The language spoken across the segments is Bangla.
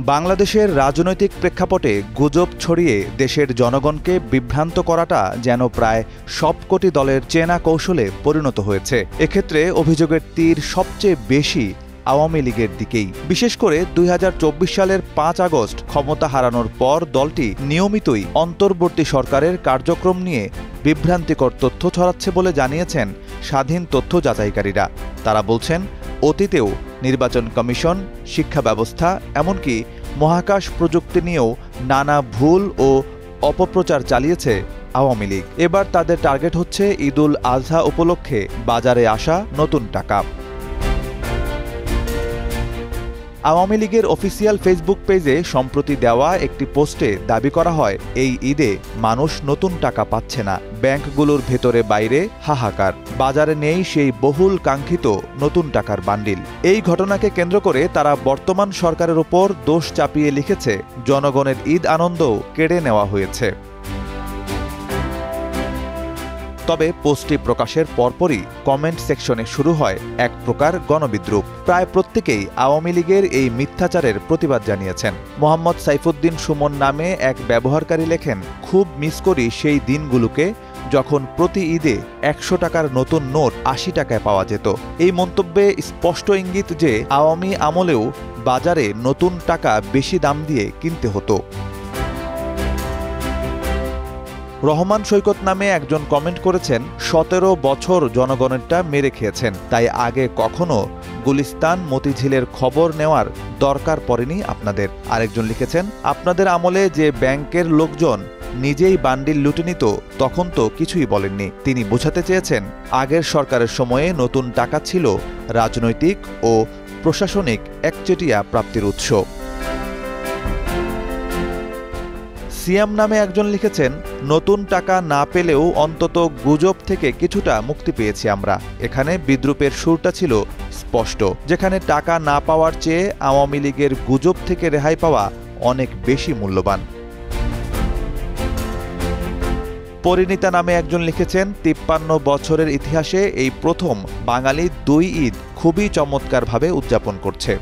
বাংলাদেশের রাজনৈতিক প্রেক্ষাপটে গুজব ছড়িয়ে দেশের জনগণকে বিভ্রান্ত করাটা যেন প্রায় সবকটি দলের চেনা কৌশলে পরিণত হয়েছে। এক্ষেত্রে অভিযোগের তীর সবচেয়ে বেশি আওয়ামী লীগের দিকেই। বিশেষ করে ২০২৪ সালের ৫ আগস্ট ক্ষমতা হারানোর পর দলটি নিয়মিতই অন্তর্বর্তী সরকারের কার্যক্রম নিয়ে বিভ্রান্তিকর তথ্য ছড়াচ্ছে বলে জানিয়েছেন স্বাধীন তথ্য যাচাইকারীরা। তারা বলছেন, অতীতেও নির্বাচন কমিশন, শিক্ষা ব্যবস্থা, এমনকি মহাকাশ প্রযুক্তি নিয়েও নানা ভুল ও অপপ্রচার চালিয়েছে আওয়ামী লীগ। এবার তাদের টার্গেট হচ্ছে ঈদুল আজহা উপলক্ষে বাজারে আসা নতুন টাকা। আওয়ামী লীগের অফিসিয়াল ফেসবুক পেজে সম্প্রতি দেওয়া একটি পোস্টে দাবি করা হয়, এই ঈদে মানুষ নতুন টাকা পাচ্ছে না, ব্যাংকগুলোর ভেতরে বাইরে হাহাকার, বাজারে নেই সেই বহুল কাঙ্ক্ষিত নতুন টাকার বান্ডিল। এই ঘটনাকে কেন্দ্র করে তারা বর্তমান সরকারের উপর দোষ চাপিয়ে লিখেছে, জনগণের ঈদ আনন্দও কেড়ে নেওয়া হয়েছে। তবে পোস্টটি প্রকাশের পরপরই কমেন্ট সেকশনে শুরু হয় এক প্রকার গণবিদ্রুপ। প্রায় প্রত্যেকেই আওয়ামী লীগের এই মিথ্যাচারের প্রতিবাদ জানিয়েছেন। মোহাম্মদ সাইফুদ্দিন সুমন নামে এক ব্যবহারকারী লেখেন, খুব মিস করি সেই দিনগুলোকে যখন প্রতি ঈদে ১০০ টাকার নতুন নোট ৮০ টাকায় পাওয়া যেত। এই মন্তব্যে স্পষ্ট ইঙ্গিত যে আওয়ামী আমলেও বাজারে নতুন টাকা বেশি দাম দিয়ে কিনতে হতো। রহমান সৈকত নামে একজন কমেন্ট করেছেন, ১৭ বছর জনগণেরটা মেরে খেয়েছেন, তাই আগে কখনো গুলিস্তান মতিঝিলের খবর নেওয়ার দরকার পড়েনি আপনাদের। আরেকজন লিখেছেন, আপনাদের আমলে যে ব্যাংকের লোকজন নিজেই বান্ডিল লুটে নিত তখন তো কিছুই বলেননি। তিনি বোঝাতে চেয়েছেন, আগের সরকারের সময়ে নতুন টাকা ছিল রাজনৈতিক ও প্রশাসনিক একচেটিয়া প্রাপ্তির উৎস। সিয়াম নামে একজন লিখেছেন, নতুন টাকা না পেলেও অন্তত গুজব থেকে কিছুটা মুক্তি পেয়েছি আমরা। এখানে বিদ্রুপের সুরটা ছিল স্পষ্ট, যেখানে টাকা না পাওয়ার চেয়ে আওয়ামী লীগের গুজব থেকে রেহাই পাওয়া অনেক বেশি মূল্যবান। পরিণীতা নামে একজন লিখেছেন, ৫৩ বছরের ইতিহাসে এই প্রথম বাঙালি ২ ঈদ খুবই চমৎকারভাবে উদযাপন করছে।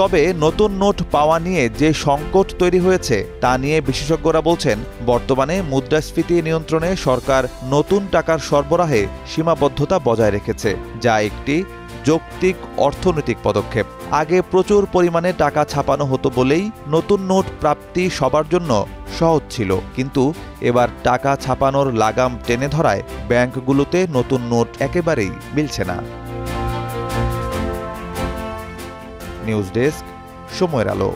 তবে নতুন নোট পাওয়া নিয়ে যে সংকট তৈরি হয়েছে তা নিয়ে বিশেষজ্ঞরা বলছেন, বর্তমানে মুদ্রাস্ফীতি নিয়ন্ত্রণে সরকার নতুন টাকার সরবরাহে সীমাবদ্ধতা বজায় রেখেছে, যা একটি যৌক্তিক অর্থনৈতিক পদক্ষেপ। আগে প্রচুর পরিমাণে টাকা ছাপানো হতো বলেই নতুন নোট প্রাপ্তি সবার জন্য সহজ ছিল, কিন্তু এবার টাকা ছাপানোর লাগাম টেনে ধরায় ব্যাংকগুলোতে নতুন নোট একেবারেই মিলছে না। নিউজ ডেস্ক, সময়ের আলো।